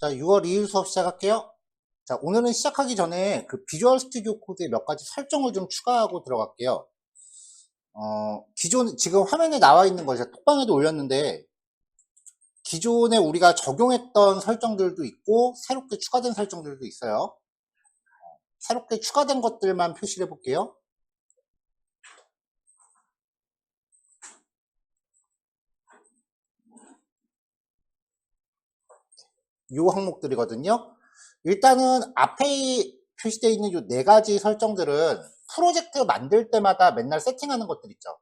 자, 6월 2일 수업 시작할게요. 자, 오늘은 시작하기 전에 그 비주얼 스튜디오 코드에 몇 가지 설정을 좀 추가하고 들어갈게요. 지금 화면에 나와 있는 거 제가 톡방에도 올렸는데, 기존에 우리가 적용했던 설정들도 있고, 새롭게 추가된 설정들도 있어요. 새롭게 추가된 것들만 표시를 해볼게요. 이 항목들이거든요. 일단은 앞에 표시되어 있는 이 네 가지 설정들은 프로젝트 만들 때마다 맨날 세팅하는 것들 있죠.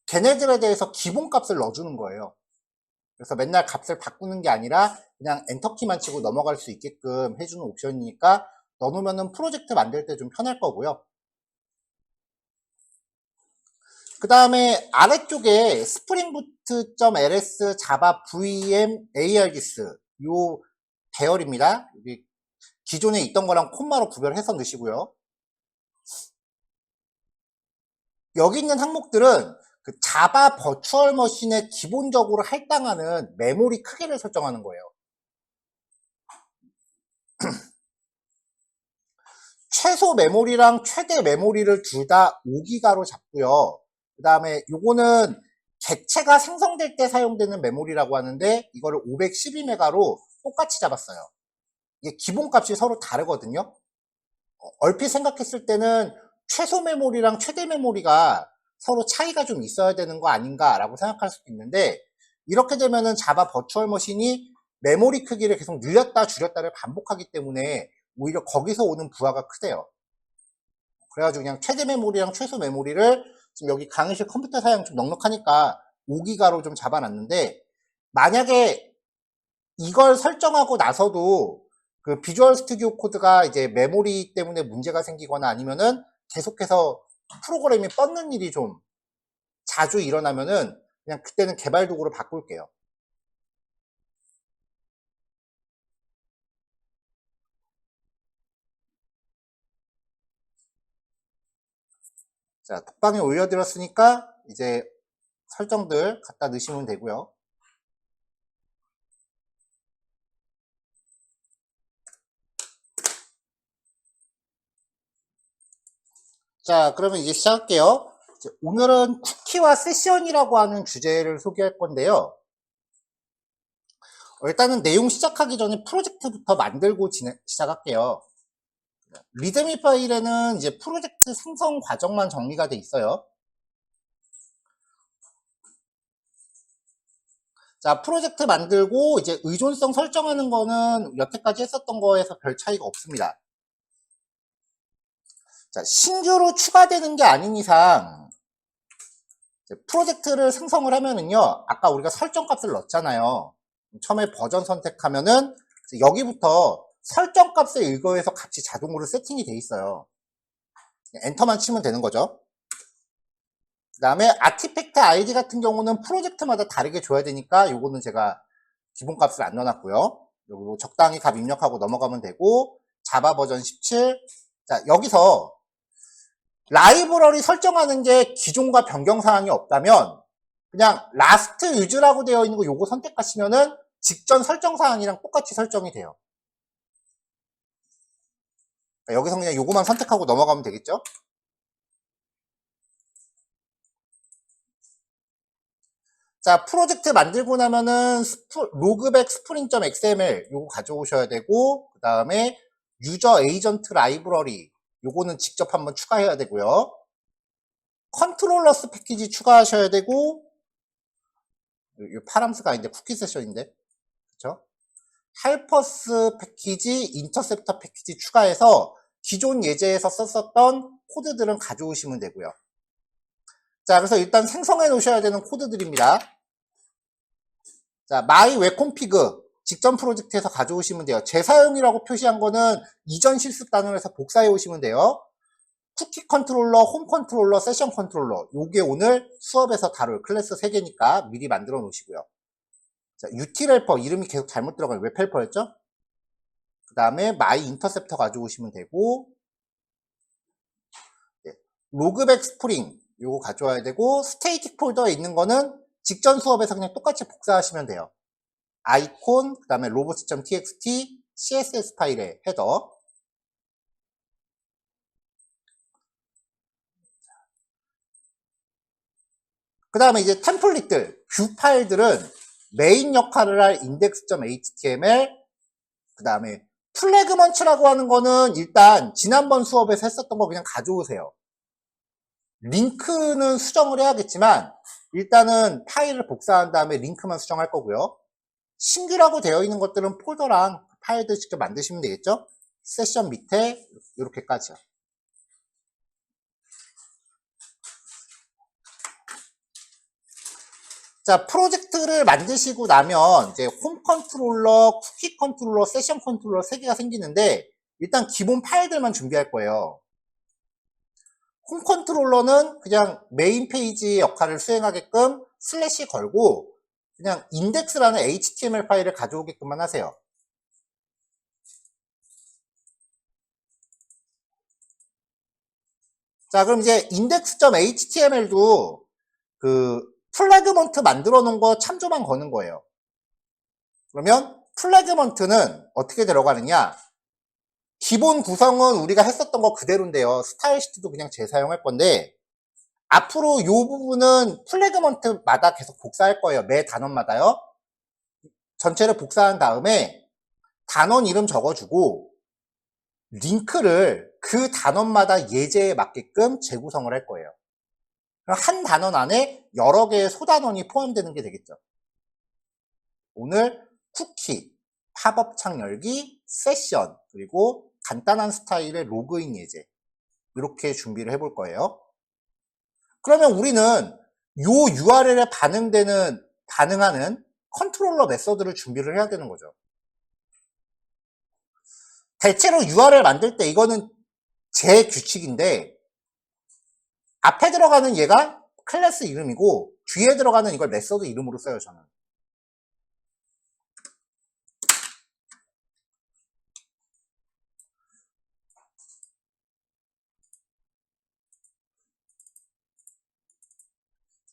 걔네들에 대해서 기본값을 넣어주는 거예요. 그래서 맨날 값을 바꾸는 게 아니라 그냥 엔터키만 치고 넘어갈 수 있게끔 해주는 옵션이니까 넣어놓으면 프로젝트 만들 때 좀 편할 거고요. 그 다음에 아래쪽에 springboot.ls java vm argis 요 배열입니다. 기존에 있던 거랑 콤마로 구별해서 넣으시고요. 여기 있는 항목들은 그 자바 버추얼 머신에 기본적으로 할당하는 메모리 크기를 설정하는 거예요. 최소 메모리랑 최대 메모리를 둘 다 5기가로 잡고요. 그 다음에 요거는 객체가 생성될 때 사용되는 메모리라고 하는데 이거를 512메가로 똑같이 잡았어요. 이게 기본값이 서로 다르거든요. 얼핏 생각했을 때는 최소 메모리랑 최대 메모리가 서로 차이가 좀 있어야 되는 거 아닌가 라고 생각할 수도 있는데, 이렇게 되면은 자바 버추얼 머신이 메모리 크기를 계속 늘렸다 줄였다를 반복하기 때문에 오히려 거기서 오는 부하가 크대요. 그래가지고 그냥 최대 메모리랑 최소 메모리를 지금 여기 강의실 컴퓨터 사양 좀 넉넉하니까 5기가로 좀 잡아놨는데, 만약에 이걸 설정하고 나서도 그 비주얼 스튜디오 코드가 이제 메모리 때문에 문제가 생기거나 아니면은 계속해서 프로그램이 뻗는 일이 좀 자주 일어나면은 그냥 그때는 개발 도구로 바꿀게요. 자, 톡방에 올려드렸으니까 이제 설정들 갖다 넣으시면 되고요. 자, 그러면 이제 시작할게요. 오늘은 쿠키와 세션이라고 하는 주제를 소개할 건데요. 일단은 내용 시작하기 전에 프로젝트부터 만들고 시작할게요. 리드미 파일에는 이제 프로젝트 생성 과정만 정리가 돼 있어요. 자, 프로젝트 만들고 이제 의존성 설정하는 거는 여태까지 했었던 거에서 별 차이가 없습니다. 자, 신규로 추가되는 게 아닌 이상 프로젝트를 생성을 하면은요, 아까 우리가 설정 값을 넣었잖아요. 처음에 버전 선택하면은 여기부터 설정 값에 의거해서 값이 자동으로 세팅이 돼 있어요. 엔터만 치면 되는 거죠. 그 다음에 아티팩트 아이디 같은 경우는 프로젝트마다 다르게 줘야 되니까 요거는 제가 기본값을 안 넣어놨고요. 요거 적당히 값 입력하고 넘어가면 되고, 자바 버전 17. 자, 여기서 라이브러리 설정하는 게 기존과 변경 사항이 없다면 그냥 라스트 유즈라고 되어 있는 거 요거 선택하시면은 직전 설정 사항이랑 똑같이 설정이 돼요. 여기서 그냥 요거만 선택하고 넘어가면 되겠죠. 자, 프로젝트 만들고 나면은 로그백 스프링.xml 요거 가져오셔야 되고, 그 다음에 유저 에이전트 라이브러리 요거는 직접 한번 추가해야 되고요. 컨트롤러스 패키지 추가하셔야 되고, 이 파람스가 아닌데 쿠키 세션인데, 그쵸? 헬퍼스 패키지, 인터셉터 패키지 추가해서 기존 예제에서 썼었던 코드들은 가져오시면 되고요. 자, 그래서 일단 생성해 놓으셔야 되는 코드들입니다. 자, my webconfig 직전 프로젝트에서 가져오시면 돼요. 재사용이라고 표시한 거는 이전 실습 단원에서 복사해 오시면 돼요. 쿠키 컨트롤러, 홈 컨트롤러, 세션 컨트롤러 요게 오늘 수업에서 다룰 클래스 3개니까 미리 만들어 놓으시고요. 자, util 헬퍼 이름이 계속 잘못 들어가요. 웹 헬퍼였죠? 그 다음에 my 인터셉터 가져오시면 되고, 로그백 스프링 요거 가져와야 되고, 스테이틱 폴더에 있는 거는 직전 수업에서 그냥 똑같이 복사하시면 돼요. 아이콘, 그 다음에 robots.txt, css 파일의 헤더. 그 다음에 이제 템플릿들, 뷰 파일들은 메인 역할을 할 index.html, 그 다음에 플래그먼츠라고 하는 거는 일단 지난번 수업에서 했었던 거 그냥 가져오세요. 링크는 수정을 해야겠지만 일단은 파일을 복사한 다음에 링크만 수정할 거고요. 신규라고 되어 있는 것들은 폴더랑 파일들 직접 만드시면 되겠죠. 세션 밑에 이렇게까지요. 자, 프로젝트를 만드시고 나면 이제 홈 컨트롤러, 쿠키 컨트롤러, 세션 컨트롤러 3개가 생기는데 일단 기본 파일들만 준비할 거예요. 홈 컨트롤러는 그냥 메인 페이지 역할을 수행하게끔 슬래시 걸고 그냥 인덱스라는 HTML 파일을 가져오게끔만 하세요. 자, 그럼 이제 index.html도 그 플래그먼트 만들어 놓은 거 참조만 거는 거예요. 그러면 플래그먼트는 어떻게 들어가느냐? 기본 구성은 우리가 했었던 거 그대로인데요. 스타일 시트도 그냥 재사용할 건데 앞으로 이 부분은 플래그먼트마다 계속 복사할 거예요. 매 단원마다요. 전체를 복사한 다음에 단원 이름 적어주고 링크를 그 단원마다 예제에 맞게끔 재구성을 할 거예요. 그럼 한 단원 안에 여러 개의 소단원이 포함되는 게 되겠죠. 오늘 쿠키, 팝업 창 열기, 세션, 그리고 간단한 스타일의 로그인 예제 이렇게 준비를 해볼 거예요. 그러면 우리는 요 URL에 반응하는 컨트롤러 메서드를 준비를 해야 되는 거죠. 대체로 URL 만들 때 이거는 제 규칙인데 앞에 들어가는 얘가 클래스 이름이고 뒤에 들어가는 이걸 메서드 이름으로 써요, 저는.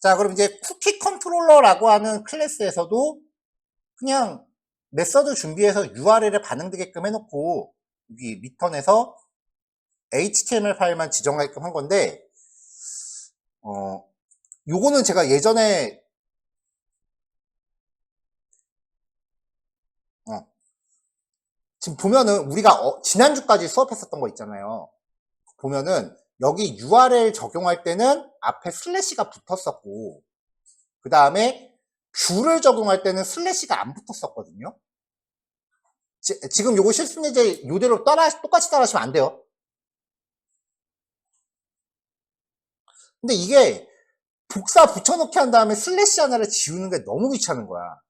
자, 그럼 이제 쿠키 컨트롤러라고 하는 클래스에서도 그냥 메서드 준비해서 URL에 반응되게끔 해놓고 여기 리턴에서 HTML 파일만 지정하게끔 한 건데 요거는 제가 예전에 지금 보면은 우리가 지난주까지 수업했었던 거 있잖아요. 보면은 여기 URL 적용할 때는 앞에 슬래시가 붙었었고 그 다음에 뷰를 적용할 때는 슬래시가 안 붙었었거든요. 지금 요거 실습 예제 요대로 똑같이 따라하시면 안 돼요. 근데 이게 복사 붙여넣기 한 다음에 슬래시 하나를 지우는 게 너무 귀찮은 거야.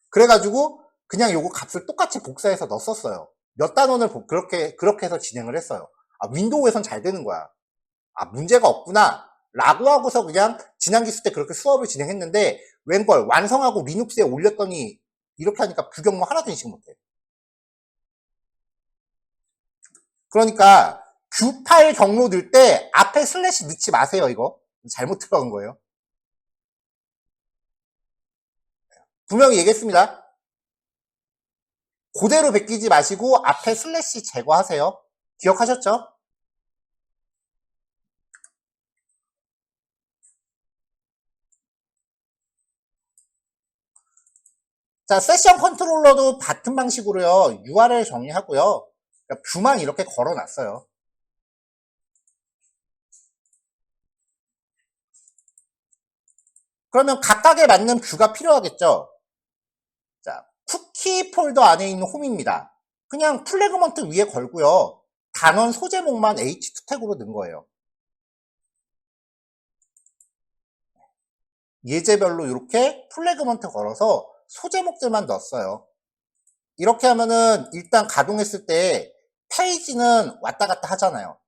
그래가지고 그냥 요거 값을 똑같이 복사해서 넣었어요. 몇 단원을 그렇게 해서 진행을 했어요. 아, 윈도우에선 잘 되는 거야. 아, 문제가 없구나 라고 하고서 그냥 지난 기수 때 그렇게 수업을 진행했는데 웬걸 완성하고 리눅스에 올렸더니 이렇게 하니까 부경모 하나도 인식 못해. 그러니까 뷰 파일 경로 넣을 때 앞에 슬래시 넣지 마세요. 이거 잘못 들어간 거예요. 분명히 얘기했습니다. 그대로 베끼지 마시고 앞에 슬래시 제거하세요. 기억하셨죠? 자, 세션 컨트롤러도 같은 방식으로요. URL 정리하고요. 그러니까 뷰만 이렇게 걸어놨어요. 그러면 각각에 맞는 뷰가 필요하겠죠? 자, 쿠키 폴더 안에 있는 홈입니다. 그냥 플래그먼트 위에 걸고요. 단원 소제목만 H2 태그로 넣은 거예요. 예제별로 이렇게 플래그먼트 걸어서 소제목들만 넣었어요. 이렇게 하면은 일단 가동했을 때 페이지는 왔다 갔다 하잖아요.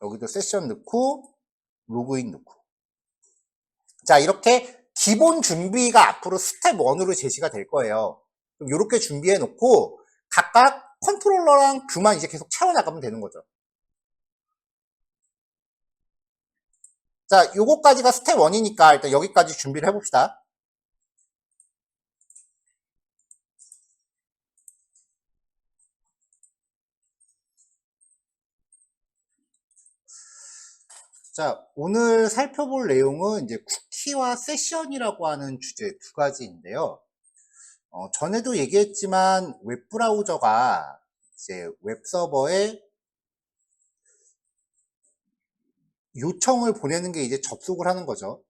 여기도 세션 넣고 로그인 넣고. 자, 이렇게 기본 준비가 앞으로 스텝 1으로 제시가 될 거예요. 이렇게 준비해 놓고 각각 컨트롤러랑 뷰만 이제 계속 채워나가면 되는 거죠. 자, 요거까지가 스텝 1이니까 일단 여기까지 준비를 해봅시다. 자, 오늘 살펴볼 내용은 이제 쿠키와 세션이라고 하는 주제 두 가지인데요. 전에도 얘기했지만 웹브라우저가 이제 웹서버에 요청을 보내는 게 이제 접속을 하는 거죠.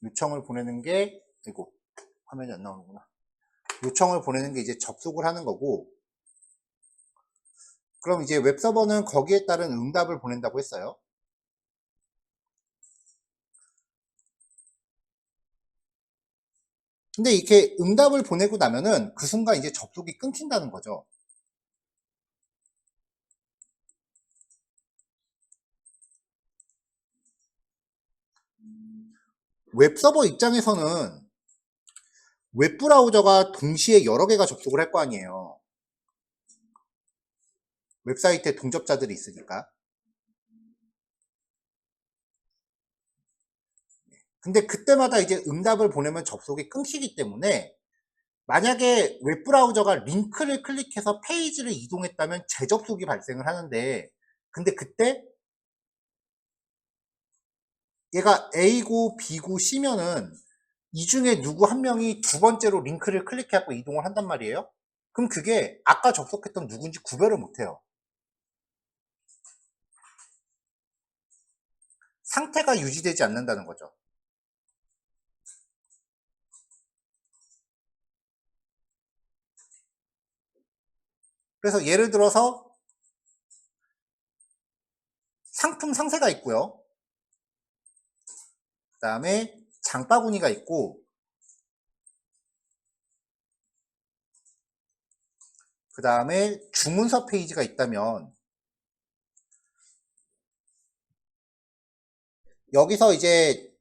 요청을 보내는 게, 이거 화면이 안 나오는구나. 요청을 보내는 게 이제 접속을 하는 거고, 그럼 이제 웹서버는 거기에 따른 응답을 보낸다고 했어요. 근데 이렇게 응답을 보내고 나면은 그 순간 이제 접속이 끊긴다는 거죠. 웹서버 입장에서는 웹브라우저가 동시에 여러 개가 접속을 할 거 아니에요. 웹사이트에 동접자들이 있으니까. 근데 그때마다 이제 응답을 보내면 접속이 끊기기 때문에 만약에 웹브라우저가 링크를 클릭해서 페이지를 이동했다면 재접속이 발생을 하는데, 근데 그때 얘가 A고 B고 C면은 이 중에 누구 한 명이 두 번째로 링크를 클릭해갖고 이동을 한단 말이에요. 그럼 그게 아까 접속했던 누군지 구별을 못해요. 상태가 유지되지 않는다는 거죠. 그래서 예를 들어서 상품 상세가 있고요. 그 다음에 장바구니가 있고, 그 다음에 주문서 페이지가 있다면 여기서 이제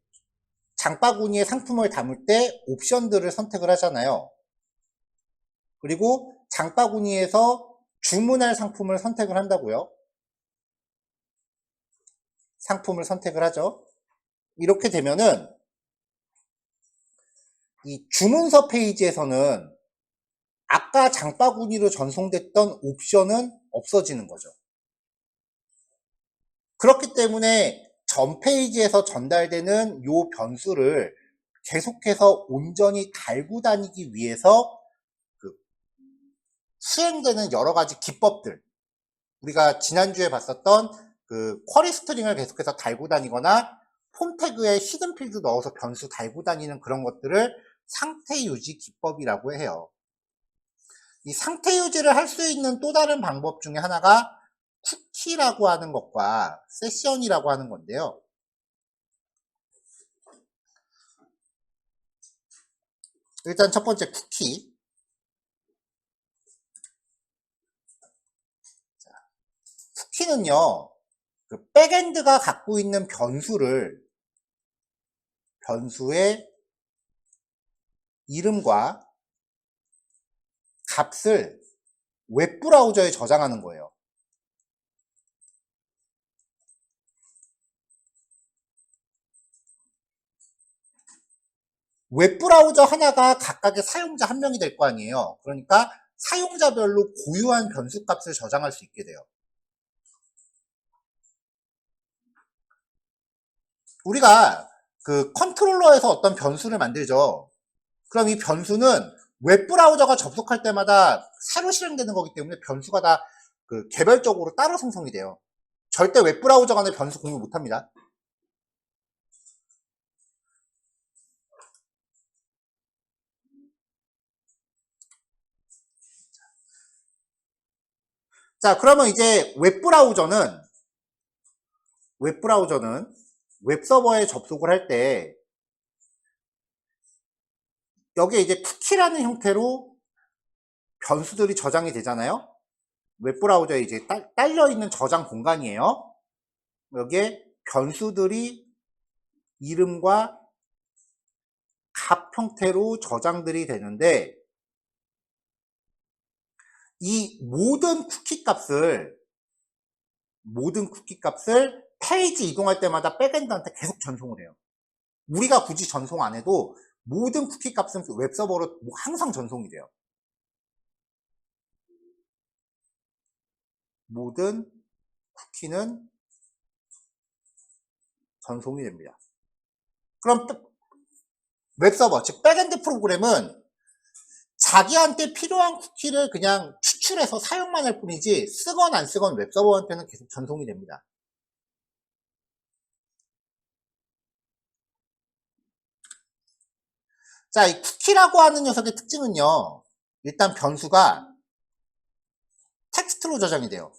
장바구니에 상품을 담을 때 옵션들을 선택을 하잖아요. 그리고 장바구니에서 주문할 상품을 선택을 한다고요. 상품을 선택을 하죠. 이렇게 되면은 이 주문서 페이지에서는 아까 장바구니로 전송됐던 옵션은 없어지는 거죠. 그렇기 때문에 전 페이지에서 전달되는 요 변수를 계속해서 온전히 달고 다니기 위해서 그 수행되는 여러 가지 기법들, 우리가 지난주에 봤었던 그 쿼리 스트링을 계속해서 달고 다니거나 폼 태그에 히든 필드 넣어서 변수 달고 다니는 그런 것들을 상태 유지 기법이라고 해요. 이 상태 유지를 할 수 있는 또 다른 방법 중에 하나가 쿠키라고 하는 것과 세션이라고 하는 건데요. 일단 첫 번째 쿠키. 쿠키는요, 그 백엔드가 갖고 있는 변수의 이름과 값을 웹브라우저에 저장하는 거예요. 웹브라우저 하나가 각각의 사용자 한 명이 될 거 아니에요. 그러니까 사용자별로 고유한 변수 값을 저장할 수 있게 돼요. 우리가 그 컨트롤러에서 어떤 변수를 만들죠. 그럼 이 변수는 웹브라우저가 접속할 때마다 새로 실행되는 거기 때문에 변수가 다 그 개별적으로 따로 생성이 돼요. 절대 웹브라우저 간에 변수 공유 못합니다. 자, 그러면 이제 웹브라우저는 웹서버에 접속을 할 때 여기에 이제 쿠키라는 형태로 변수들이 저장이 되잖아요. 웹브라우저에 이제 딸려 있는 저장 공간이에요. 여기에 변수들이 이름과 값 형태로 저장들이 되는데, 이 모든 쿠키 값을 페이지 이동할 때마다 백엔드한테 계속 전송을 해요. 우리가 굳이 전송 안 해도 모든 쿠키 값은 웹서버로 항상 전송이 돼요. 모든 쿠키는 전송이 됩니다. 그럼 웹서버, 즉 백엔드 프로그램은 자기한테 필요한 쿠키를 그냥 추출해서 사용만 할 뿐이지 쓰건 안 쓰건 웹서버한테는 계속 전송이 됩니다. 자, 이 쿠키라고 하는 녀석의 특징은요. 일단 변수가 텍스트로 저장이 돼요.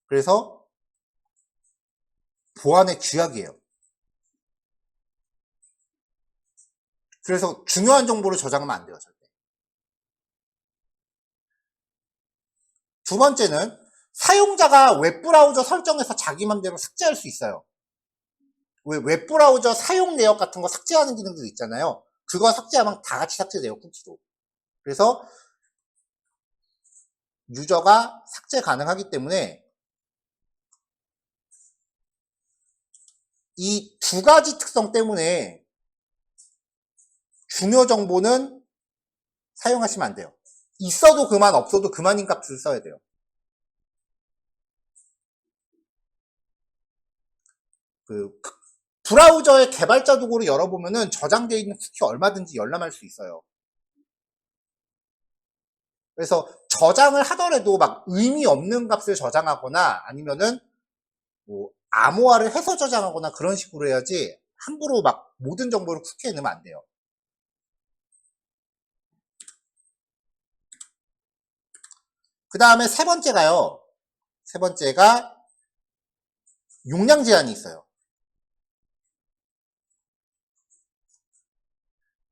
그래서 보안의 쥐약이에요. 그래서 중요한 정보를 저장하면 안 돼요, 절대. 두 번째는 사용자가 웹브라우저 설정에서 자기 맘대로 삭제할 수 있어요. 웹브라우저 사용 내역 같은 거 삭제하는 기능도 있잖아요. 그거 삭제하면 다 같이 삭제돼요, 쿠키도. 그래서 유저가 삭제 가능하기 때문에 이 두 가지 특성 때문에 중요 정보는 사용하시면 안 돼요. 있어도 그만, 없어도 그만인 값을 써야 돼요. 브라우저의 개발자 도구를 열어보면은 저장되어 있는 쿠키 얼마든지 열람할 수 있어요. 그래서 저장을 하더라도 막 의미 없는 값을 저장하거나 아니면은 뭐 암호화를 해서 저장하거나 그런 식으로 해야지 함부로 막 모든 정보를 쿠키에 넣으면 안 돼요. 그 다음에 세 번째가요. 세 번째가 용량 제한이 있어요.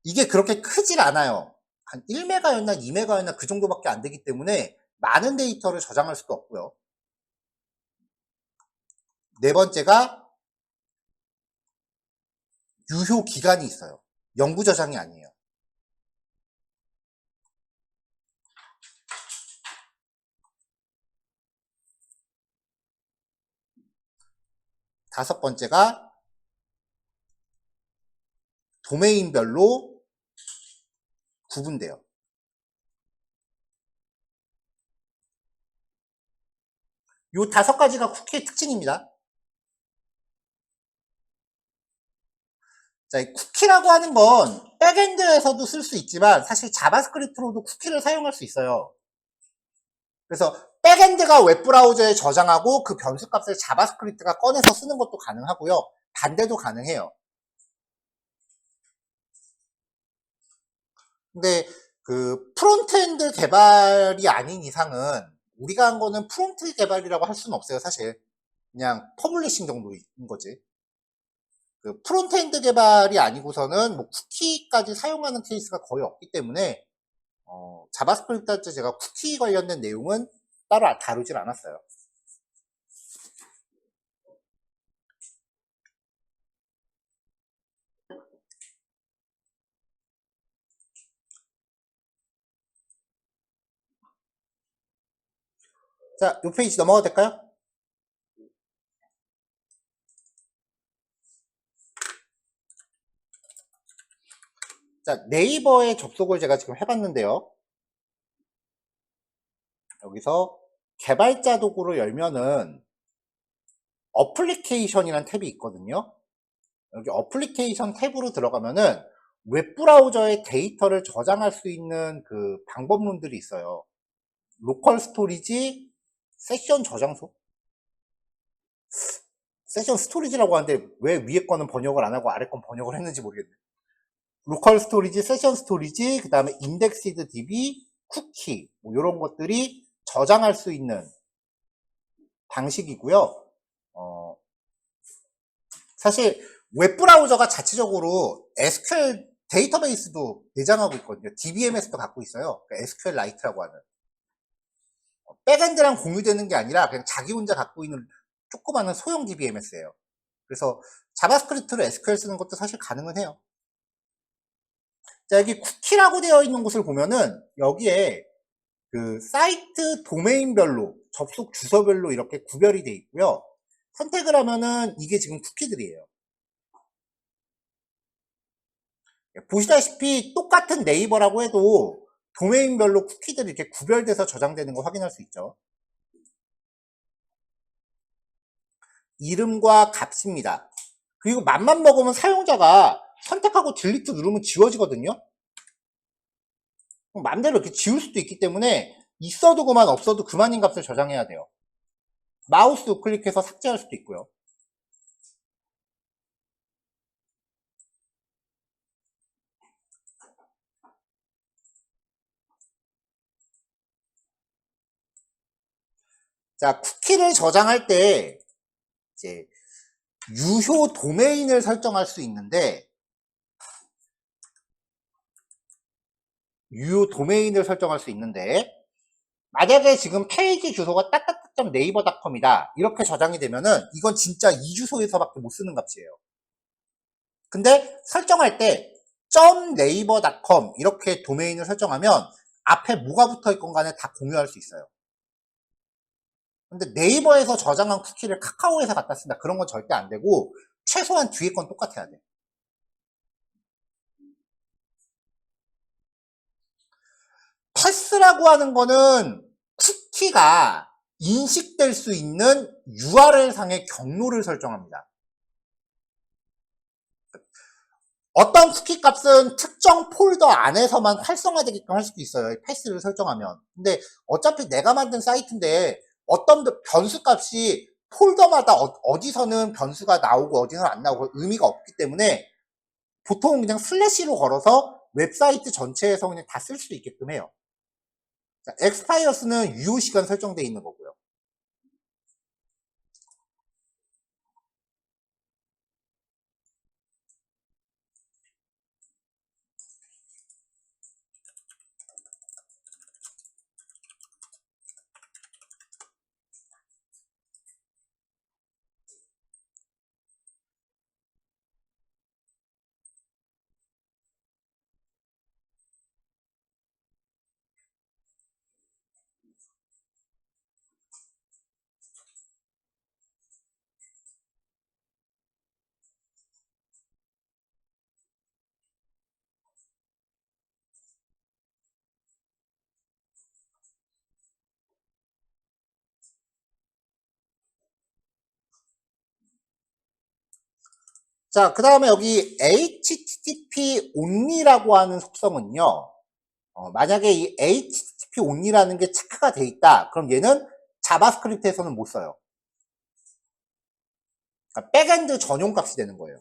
이게 그렇게 크질 않아요. 한 1메가였나 2메가였나 그 정도밖에 안 되기 때문에 많은 데이터를 저장할 수도 없고요. 네 번째가 유효 기간이 있어요. 영구 저장이 아니에요. 다섯 번째가 도메인별로 구분돼요. 요 다섯 가지가 쿠키의 특징입니다. 자, 이 쿠키라고 하는 건 백엔드에서도 쓸 수 있지만 사실 자바스크립트로도 쿠키를 사용할 수 있어요. 그래서 백엔드가 웹브라우저에 저장하고 그 변수값을 자바스크립트가 꺼내서 쓰는 것도 가능하고요. 반대도 가능해요. 근데 그 프론트엔드 개발이 아닌 이상은 우리가 한 거는 프론트 개발이라고 할 수는 없어요, 사실. 그냥 퍼블리싱 정도인 거지. 그 프론트엔드 개발이 아니고서는 뭐 쿠키까지 사용하는 케이스가 거의 없기 때문에 자바스크립트 할 때 제가 쿠키 관련된 내용은 따로 다루질 않았어요. 자, 이 페이지 넘어가도 될까요? 자, 네이버에 접속을 제가 지금 해봤는데요. 여기서 개발자 도구를 열면은 어플리케이션이라는 탭이 있거든요. 여기 어플리케이션 탭으로 들어가면은 웹브라우저의 데이터를 저장할 수 있는 그 방법론들이 있어요. 로컬 스토리지, 세션 저장소? 세션 스토리지라고 하는데 왜 위에 거는 번역을 안 하고 아래 건 번역을 했는지 모르겠네. 로컬 스토리지, 세션 스토리지, 그 다음에 인덱시드 DB, 쿠키 뭐 이런 것들이 저장할 수 있는 방식이고요. 사실 웹브라우저가 자체적으로 SQL 데이터베이스도 내장하고 있거든요. DBMS도 갖고 있어요. 그러니까 SQLite라고 하는. 백엔드랑 공유되는 게 아니라 그냥 자기 혼자 갖고 있는 조그마한 소형 DBMS예요. 그래서 자바스크립트로 SQL 쓰는 것도 사실 가능은 해요. 자, 여기 쿠키라고 되어 있는 곳을 보면은 여기에 그 사이트 도메인별로 접속 주소별로 이렇게 구별이 되어 있고요. 선택을 하면은 이게 지금 쿠키들이에요. 보시다시피 똑같은 네이버라고 해도 도메인별로 쿠키들이 이렇게 구별돼서 저장되는 거 확인할 수 있죠. 이름과 값입니다. 그리고 맘만 먹으면 사용자가 선택하고 딜리트 누르면 지워지거든요. 맘대로 이렇게 지울 수도 있기 때문에 있어도 그만 없어도 그만인 값을 저장해야 돼요. 마우스 우클릭해서 삭제할 수도 있고요. 자, 쿠키를 저장할 때 이제 유효 도메인을 설정할 수 있는데 만약에 지금 페이지 주소가 따따따.naver.com이다 이렇게 저장이 되면은 이건 진짜 이 주소에서밖에 못 쓰는 값이에요. 근데 설정할 때 .naver.com 이렇게 도메인을 설정하면 앞에 뭐가 붙어 있건 간에 다 공유할 수 있어요. 근데 네이버에서 저장한 쿠키를 카카오에서 갖다 쓴다 그런 건 절대 안 되고 최소한 뒤에 건 똑같아야 돼. 패스라고 하는 거는 쿠키가 인식될 수 있는 URL 상의 경로를 설정합니다. 어떤 쿠키 값은 특정 폴더 안에서만 활성화되게끔 할 수도 있어요. 패스를 설정하면. 근데 어차피 내가 만든 사이트인데 어떤 변수 값이 폴더마다 어디서는 변수가 나오고 어디서는 안 나오고 의미가 없기 때문에 보통 그냥 슬래시로 걸어서 웹사이트 전체에서 그냥 다 쓸 수 있게끔 해요. 자, expires,는 유효시간 설정되어 있는 거고요. 자, 그 다음에 여기 HTTP only라고 하는 속성은요. 만약에 이 HTTP only라는 게 체크가 돼 있다. 그럼 얘는 자바스크립트에서는 못 써요. 그러니까 백엔드 전용 값이 되는 거예요.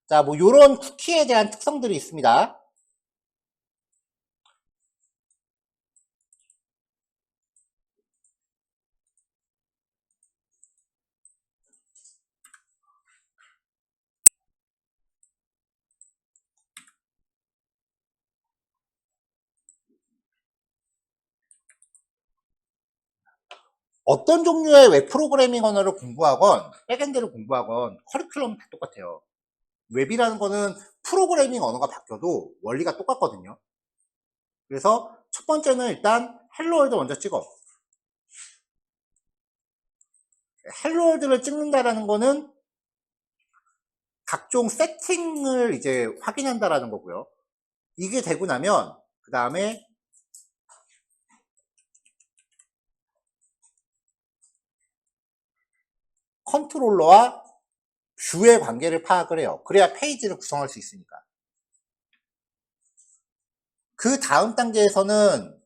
자, 뭐 요런 쿠키에 대한 특성들이 있습니다. 어떤 종류의 웹 프로그래밍 언어를 공부하건 백엔드를 공부하건 커리큘럼은 다 똑같아요. 웹이라는 거는 프로그래밍 언어가 바뀌어도 원리가 똑같거든요. 그래서 첫 번째는 일단 헬로월드 먼저 찍어. 헬로월드를 찍는다라는 거는 각종 세팅을 이제 확인한다라는 거고요. 이게 되고 나면 그 다음에 컨트롤러와 뷰의 관계를 파악을 해요. 그래야 페이지를 구성할 수 있으니까. 그 다음 단계에서는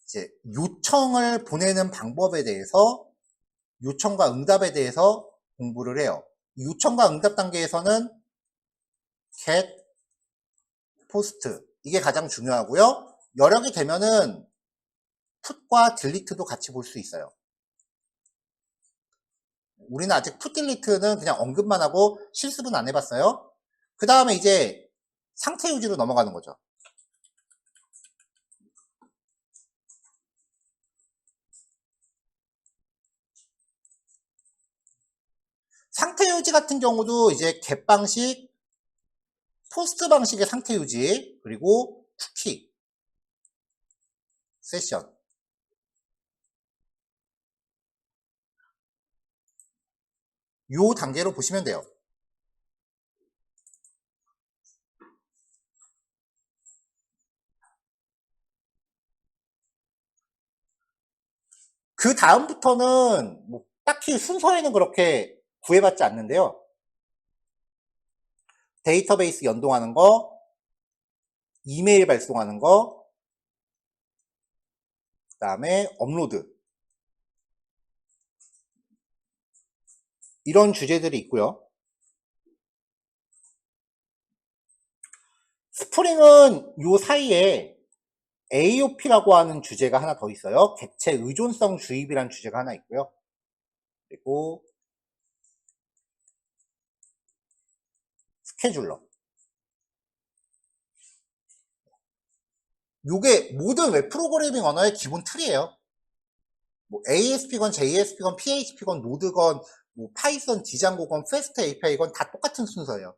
이제 요청을 보내는 방법에 대해서 요청과 응답에 대해서 공부를 해요. 요청과 응답 단계에서는 get, post 이게 가장 중요하고요. 여력이 되면은 풋과 딜리트도 같이 볼 수 있어요. 우리는 아직 풋 딜리트는 그냥 언급만 하고 실습은 안 해봤어요. 그 다음에 이제 상태 유지로 넘어가는 거죠. 상태 유지 같은 경우도 이제 get 방식, 포스트 방식의 상태 유지, 그리고 쿠키, 세션. 요 단계로 보시면 돼요. 그 다음부터는 뭐 딱히 순서에는 그렇게 구애받지 않는데요. 데이터베이스 연동하는 거, 이메일 발송하는 거, 그 다음에 업로드. 이런 주제들이 있고요. 스프링은 요 사이에 AOP라고 하는 주제가 하나 더 있어요. 객체 의존성 주입이라는 주제가 하나 있고요. 그리고 스케줄러. 요게 모든 웹 프로그래밍 언어의 기본 틀이에요. 뭐 ASP건 JSP건 PHP건 노드건 뭐 파이썬 디장고건 패스트 API건 다 똑같은 순서예요.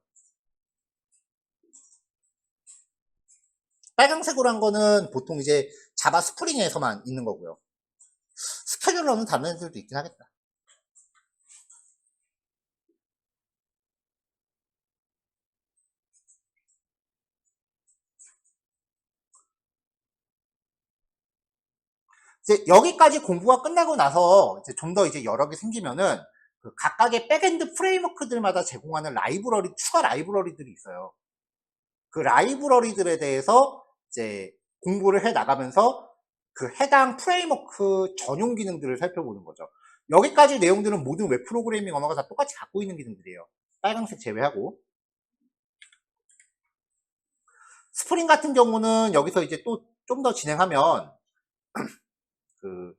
빨강색으로 한 거는 보통 이제 자바 스프링에서만 있는 거고요. 스케줄러는 다른 애들도 있긴 하겠다. 이제 여기까지 공부가 끝나고 나서 이제 좀 더 이제 여러 개 생기면은 그 각각의 백엔드 프레임워크들마다 제공하는 라이브러리, 추가 라이브러리들이 있어요. 그 라이브러리들에 대해서 이제 공부를 해 나가면서 그 해당 프레임워크 전용 기능들을 살펴보는 거죠. 여기까지 내용들은 모든 웹 프로그래밍 언어가 다 똑같이 갖고 있는 기능들이에요. 빨간색 제외하고. 스프링 같은 경우는 여기서 이제 또 좀 더 진행하면 그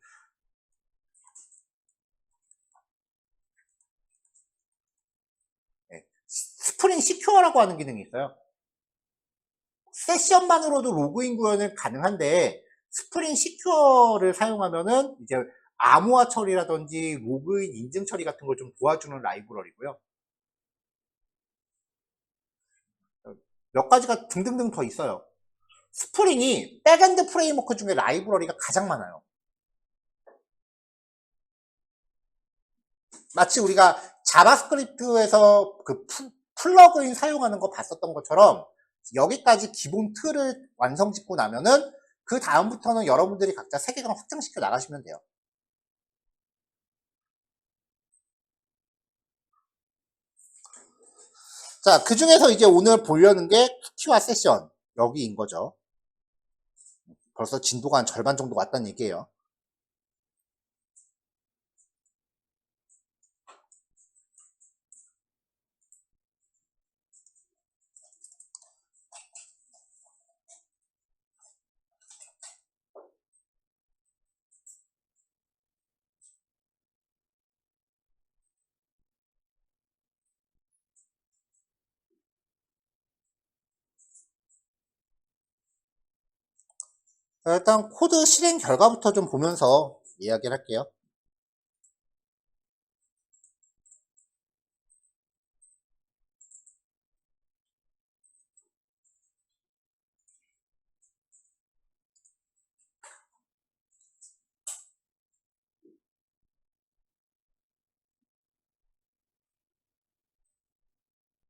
스프링 시큐어라고 하는 기능이 있어요. 세션만으로도 로그인 구현은 가능한데 스프링 시큐어를 사용하면은 이제 암호화 처리라든지 로그인 인증 처리 같은 걸 좀 도와주는 라이브러리고요. 몇 가지가 등등등 더 있어요. 스프링이 백엔드 프레임워크 중에 라이브러리가 가장 많아요. 마치 우리가 자바스크립트에서 그 플러그인 사용하는 거 봤었던 것처럼 여기까지 기본 틀을 완성 짓고 나면은 그 다음부터는 여러분들이 각자 세계관 확장시켜 나가시면 돼요. 자, 그 중에서 이제 오늘 보려는 게 쿠키와 세션 여기인 거죠. 벌써 진도가 한 절반 정도 왔다는 얘기예요. 일단 코드 실행 결과부터 좀 보면서 이야기를 할게요.